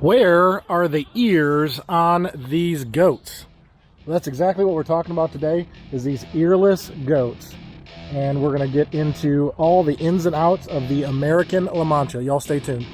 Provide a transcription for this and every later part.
Where are the ears on these goats? Well, that's exactly what we're talking about today, is these earless goats. And we're going to get into all the ins and outs of the American Lamanch. Y'all stay tuned.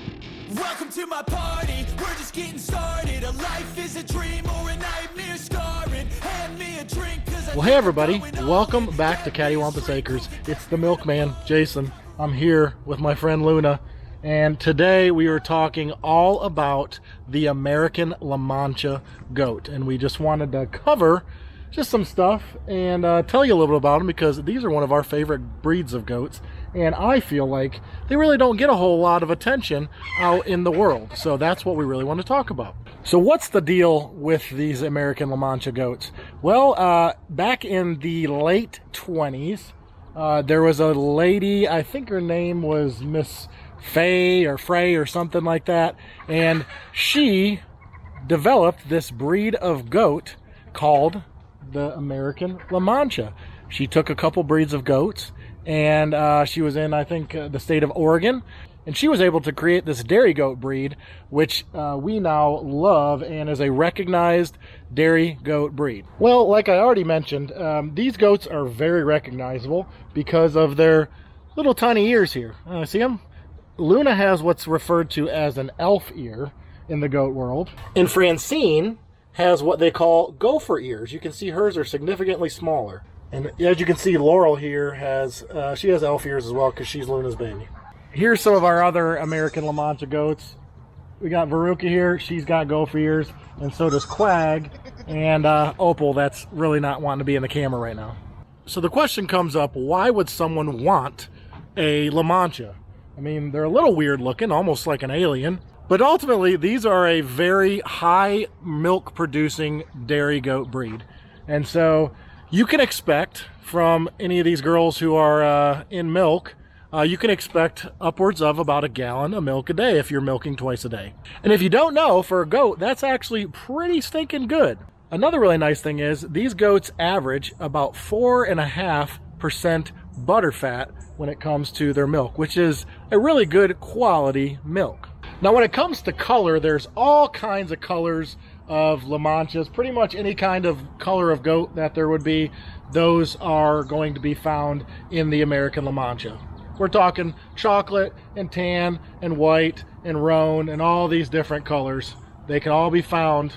Welcome to my party, we're just getting started. A life is a dream or a nightmare scarring. Hand me a drink. Well, hey everybody, welcome back to Cattywampus Acres. It's the milkman, Jason. I'm here with my friend Luna. And today we are talking all about the American Lamanch goat. And we just wanted to cover just some stuff and tell you a little bit about them, because these are one of our favorite breeds of goats. And I feel like they really don't get a whole lot of attention out in the world. So that's what we really want to talk about. So what's the deal with these American Lamanch goats? Well, back in the late 20s, there was a lady, I think her name was Miss Frey or something like that, and she developed this breed of goat called the American Lamanch. She took a couple breeds of goats, and she was in, I think, the state of Oregon, and she was able to create this dairy goat breed, which we now love and is a recognized dairy goat breed. Well, like I already mentioned, these goats are very recognizable because of their little tiny ears here. See them? Luna has what's referred to as an elf ear in the goat world, and Francine has what they call gopher ears. You can see hers are significantly smaller. And as you can see, Laurel here has she has elf ears as well, because she's Luna's baby. Here's some of our other American Lamanch goats. We got Veruca here, she's got gopher ears, and so does Quag, and Opal, that's really not wanting to be in the camera right now. So the question comes up, why would someone want a Lamanch? I mean, they're a little weird looking, almost like an alien. But ultimately, these are a very high milk producing dairy goat breed. And so you can expect from any of these girls who are in milk, you can expect upwards of about a gallon of milk a day if you're milking twice a day. And if you don't know, for a goat, that's actually pretty stinking good. Another really nice thing is these goats average about 4.5% butter fat when it comes to their milk, which is a really good quality milk. Now, when it comes to color, there's all kinds of colors of Lamanches. Pretty much any kind of color of goat that there would be, those are going to be found in the American Lamanch. We're talking chocolate and tan and white and roan and all these different colors. They can all be found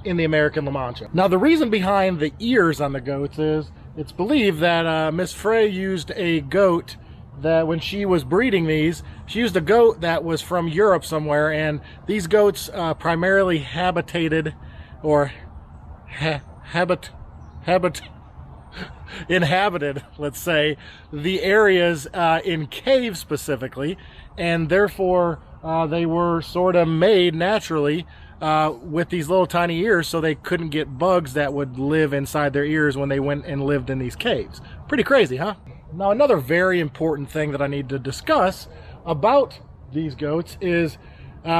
in the American Lamanch. Now, the reason behind the ears on the goats is it's believed that Miss Frey used a goat that when she was breeding these, she used a goat that was from Europe somewhere, and these goats primarily inhabited, let's say, the areas in caves specifically, and therefore they were sort of made naturally with these little tiny ears, so they couldn't get bugs that would live inside their ears when they went and lived in these caves. Pretty crazy, huh? Now, another very important thing that I need to discuss about these goats is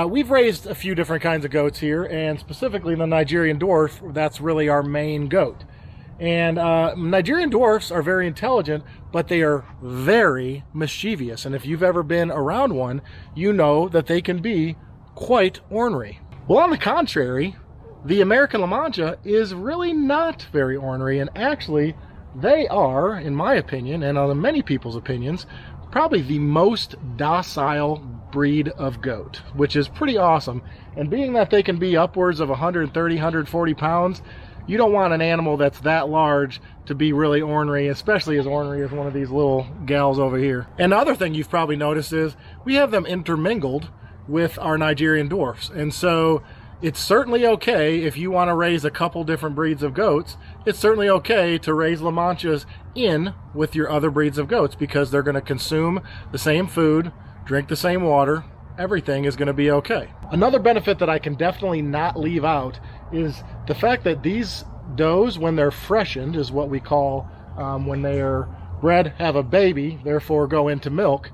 we've raised a few different kinds of goats here, and specifically the Nigerian dwarf, that's really our main goat. And Nigerian dwarfs are very intelligent, but they are very mischievous. And if you've ever been around one, you know that they can be quite ornery. Well, on the contrary, the American Lamanch is really not very ornery, and actually they are, in my opinion, and on many people's opinions, probably the most docile breed of goat, which is pretty awesome. And being that they can be upwards of 130, 140 pounds, you don't want an animal that's that large to be really ornery, especially as ornery as one of these little gals over here. And the other thing you've probably noticed is we have them intermingled with our Nigerian dwarfs. And so it's certainly okay if you want to raise a couple different breeds of goats. It's certainly okay to raise Lamanches in with your other breeds of goats, because they're going to consume the same food, drink the same water. Everything is going to be okay. Another benefit that I can definitely not leave out is the fact that these does, when they're freshened, is what we call when they are bred, have a baby, therefore go into milk.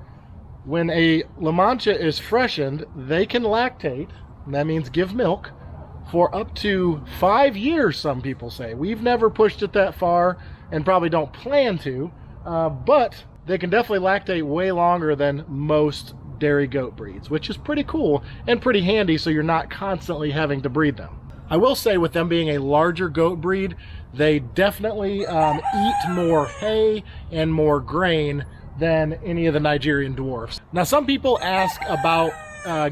When a Lamanch is freshened, they can lactate, and that means give milk, for up to 5 years, some people say. We've never pushed it that far and probably don't plan to, but they can definitely lactate way longer than most dairy goat breeds, which is pretty cool and pretty handy so you're not constantly having to breed them. I will say with them being a larger goat breed, they definitely eat more hay and more grain than any of the Nigerian dwarfs. Now some people ask about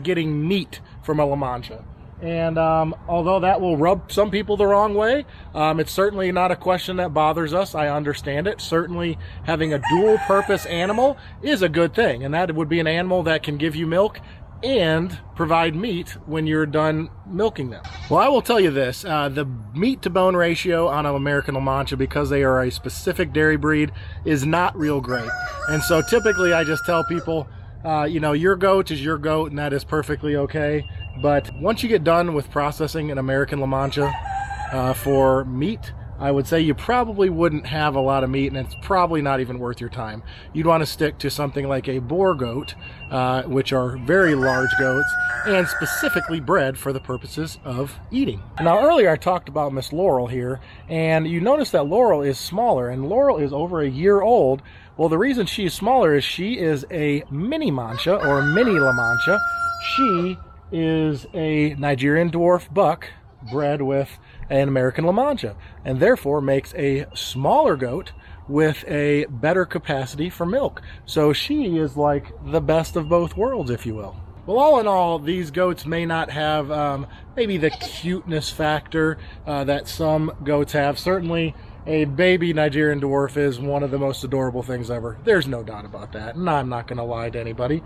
getting meat from a La Mancha. And although that will rub some people the wrong way, it's certainly not a question that bothers us. I understand it. Certainly having a dual purpose animal is a good thing, and that would be an animal that can give you milk and provide meat when you're done milking them. Well, I will tell you this, the meat to bone ratio on an American Lamancha, because they are a specific dairy breed, is not real great. And so typically I just tell people, you know, your goat is your goat, and that is perfectly okay. But once you get done with processing an American Lamancha for meat, I would say you probably wouldn't have a lot of meat, and it's probably not even worth your time. You'd want to stick to something like a boar goat, which are very large goats and specifically bred for the purposes of eating. Now earlier I talked about Miss Laurel here, and you notice that Laurel is smaller, and Laurel is over a year old. Well, the reason she's smaller is she is a mini mancha or mini La Mancha. She is a Nigerian dwarf buck bred with an American La Mancha, and therefore makes a smaller goat with a better capacity for milk. So she is like the best of both worlds, if you will. Well, all in all, these goats may not have maybe the cuteness factor that some goats have. Certainly a baby Nigerian dwarf is one of the most adorable things ever. There's no doubt about that, and I'm not going to lie to anybody.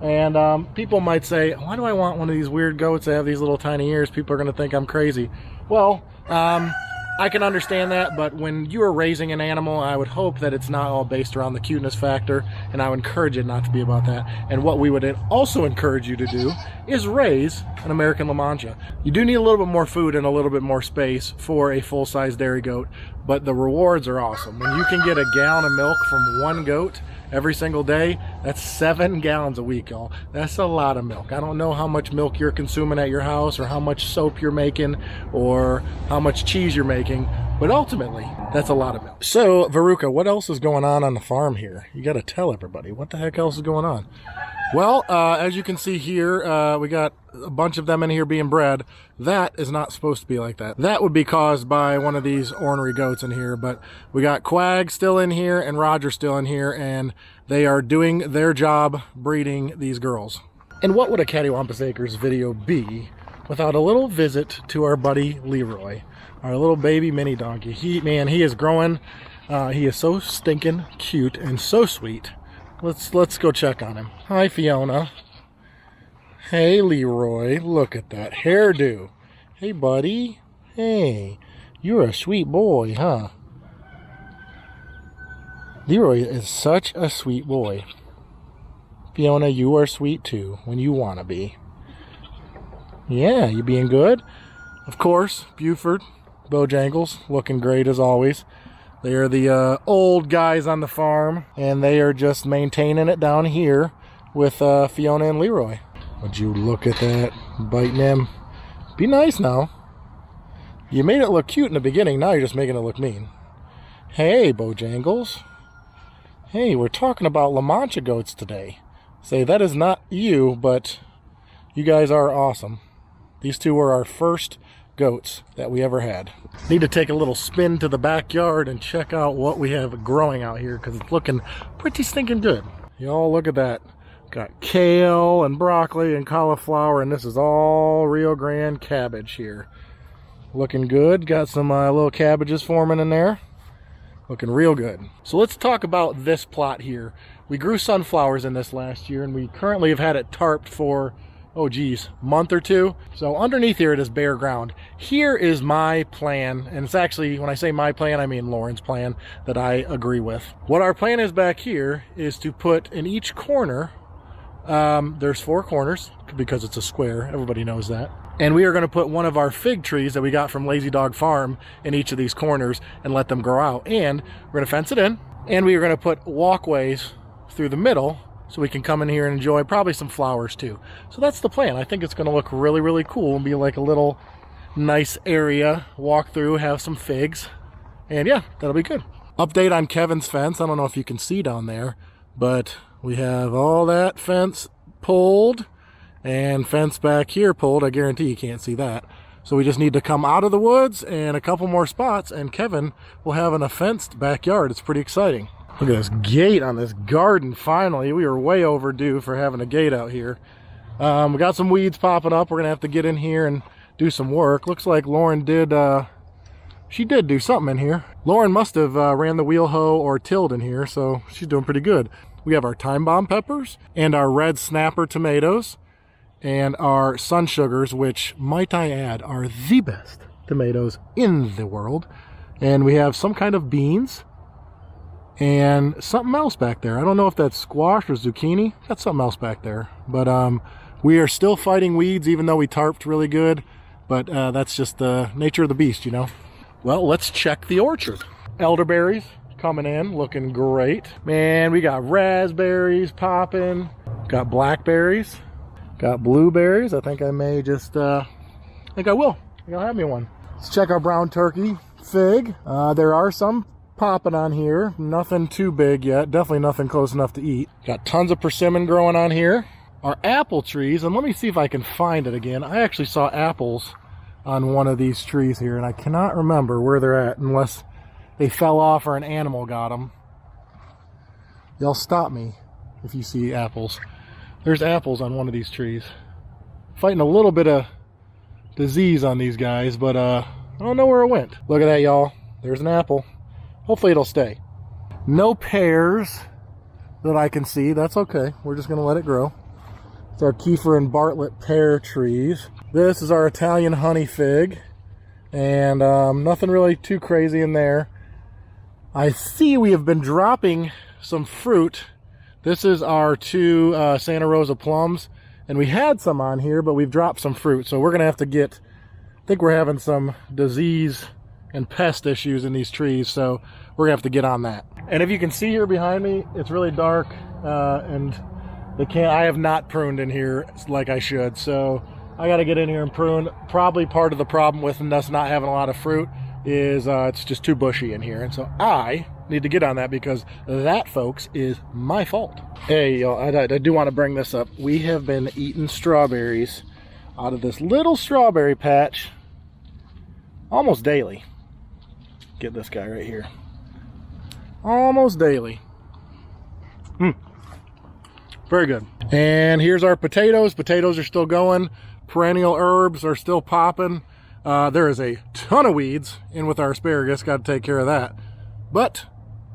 And people might say, why do I want one of these weird goats that have these little tiny ears? People are going to think I'm crazy. Well, I can understand that, but when you are raising an animal, I would hope that it's not all based around the cuteness factor, and I would encourage it not to be about that. And what we would also encourage you to do is raise an American La Mancha. You do need a little bit more food and a little bit more space for a full-size dairy goat, but the rewards are awesome. When you can get a gallon of milk from one goat every single day, that's 7 gallons a week, y'all. That's a lot of milk. I don't know how much milk you're consuming at your house, or how much soap you're making, or how much cheese you're making, but ultimately, that's a lot of milk. So, Veruca, what else is going on the farm here? You gotta tell everybody. What the heck else is going on? Well, as you can see here, we got a bunch of them in here being bred. That is not supposed to be like that. That would be caused by one of these ornery goats in here, but we got Quag still in here and Roger still in here, and they are doing their job breeding these girls. And what would a Cattywampus Acres video be without a little visit to our buddy Leroy, our little baby mini donkey? He is growing. He is so stinking cute and so sweet. Let's go check on him. Hi, Fiona. Hey, Leroy. Look at that hairdo. Hey, buddy. Hey, you're a sweet boy, huh? Leroy is such a sweet boy. Fiona, you are sweet too when you want to be. Yeah, you being good? Of course, Buford, Bojangles, looking great as always. They are the old guys on the farm, and they are just maintaining it down here with Fiona and Leroy. Would you look at that, biting him? Be nice now. You made it look cute in the beginning, now you're just making it look mean. Hey, Bojangles. Hey, we're talking about La Mancha goats today. Say, that is not you, but you guys are awesome. These two were our first goats that we ever had. Need to take a little spin to the backyard and check out what we have growing out here, because it's looking pretty stinking good. Y'all look at that. Got kale and broccoli and cauliflower, and this is all Rio Grande cabbage here. Looking good. Got some little cabbages forming in there. Looking real good. So let's talk about this plot here. We grew sunflowers in this last year, and we currently have had it tarped for, oh geez, month or two. So underneath here it is bare ground. Here is my plan, and it's actually, when I say my plan, I mean Lauren's plan that I agree with. What our plan is back here is to put in each corner, there's 4 corners because it's a square, everybody knows that. And we are going to put one of our fig trees that we got from Lazy Dog Farm in each of these corners and let them grow out. And we're going to fence it in, and we are going to put walkways through the middle so we can come in here and enjoy probably some flowers too. So that's the plan. I think it's going to look really, really cool and be like a little nice area, walk through, have some figs, and yeah, that'll be good. Update on Kevin's fence. I don't know if you can see down there, but we have all that fence pulled and fence back here pulled. I guarantee you can't see that. So we just need to come out of the woods and a couple more spots, and Kevin will have a fenced backyard. It's pretty exciting. Look at this gate on this garden. Finally, we were way overdue for having a gate out here. We got some weeds popping up. We're gonna have to get in here and do some work. Looks like Lauren did, she did do something in here. Lauren must have ran the wheel hoe or tilled in here, so she's doing pretty good. We have our time bomb peppers and our red snapper tomatoes and our sun sugars, which, might I add, are the best tomatoes in the world. And we have some kind of beans and something else back there. I don't know if that's squash or zucchini. That's something else back there. But we are still fighting weeds, even though we tarped really good. But that's just the nature of the beast, you know. Well, let's check the orchard. Elderberries coming in, looking great. Man, we got raspberries popping. Got blackberries. Got blueberries. I think I may just, I think I will. You'll have me one. Let's check our brown turkey fig. There are some popping on here. Nothing too big yet. Definitely nothing close enough to eat. Got tons of persimmon growing on here. Our apple trees, and let me see if I can find it again. I actually saw apples on one of these trees here, and I cannot remember where they're at unless they fell off or an animal got them. Y'all stop me if you see apples. There's apples on one of these trees. Fighting a little bit of disease on these guys, but I don't know where it went. Look at that, y'all. There's an apple. Hopefully it'll stay. No pears that I can see. That's okay. We're just going to let it grow. It's our Kiefer and Bartlett pear trees. This is our Italian honey fig. And nothing really too crazy in there. I see we have been dropping some fruit. This is our two Santa Rosa plums. And we had some on here, but we've dropped some fruit. So we're going to have to get, I think we're having some disease and pest issues in these trees. So we're going to have to get on that. And if you can see here behind me, it's really dark. And I have not pruned in here like I should. So I got to get in here and prune. Probably part of the problem with us not having a lot of fruit is it's just too bushy in here. And so I need to get on that, because that, folks, is my fault. Hey, y'all, I do want to bring this up. We have been eating strawberries out of this little strawberry patch almost daily. Get this guy right here. Almost daily. Very good. And here's our potatoes. Potatoes are still going. Perennial herbs are still popping. There is a ton of weeds in with our asparagus. Got to take care of that. But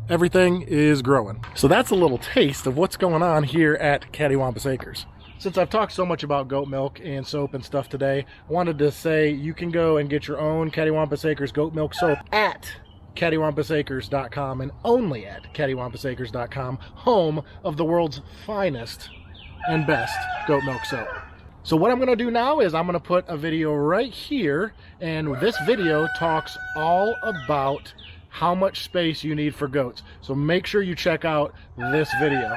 everything is growing. So that's a little taste of what's going on here at Cattywampus Acres. Since I've talked so much about goat milk and soap and stuff today, I wanted to say you can go and get your own Cattywampus Acres goat milk soap at cattywampusacres.com, and only at cattywampusacres.com, home of the world's finest and best goat milk soap. So what I'm going to do now is I'm going to put a video right here, and this video talks all about how much space you need for goats. So make sure you check out this video.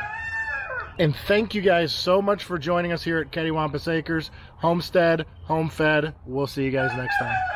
And thank you guys so much for joining us here at Cattywampus Acres. Homestead, home fed. We'll see you guys next time.